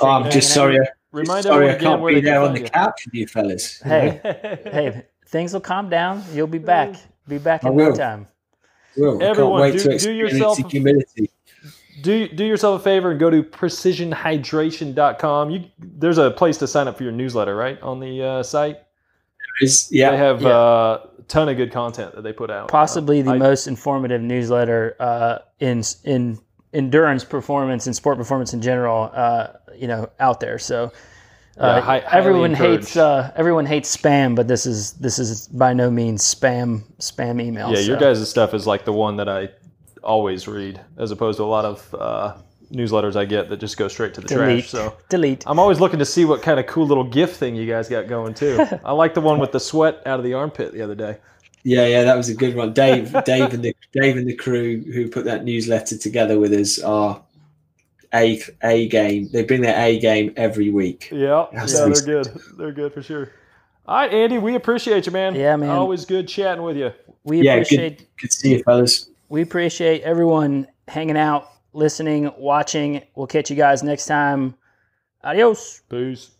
I'm just sorry. Remind sorry, everyone I can't again be there on the couch with you fellas. Hey, things will calm down. You'll be back. Be back in no time. Everyone, I can't wait to experience humility. Do yourself a favor and go to precisionhydration.com. There's a place to sign up for your newsletter, right, on the site? Yeah. They have a ton of good content that they put out. Possibly the most informative newsletter in endurance performance and sport performance in general, out there. So everyone hates spam, but this is by no means spam email. Yeah, your guys' stuff is like the one that I always read, as opposed to a lot of newsletters I get that just go straight to the trash. So delete. I'm always looking to see what kind of cool little gift thing you guys got going too. I like the one with the sweat out of the armpit the other day. Yeah, that was a good one. Dave and the crew who put that newsletter together with us are A game. They bring their A game every week. Yeah, they're good. They're good for sure. All right, Andy, we appreciate you, man. Yeah, man. Always good chatting with you. We appreciate. Good to see you, fellas. We appreciate everyone hanging out, listening, watching. We'll catch you guys next time. Adios. Peace.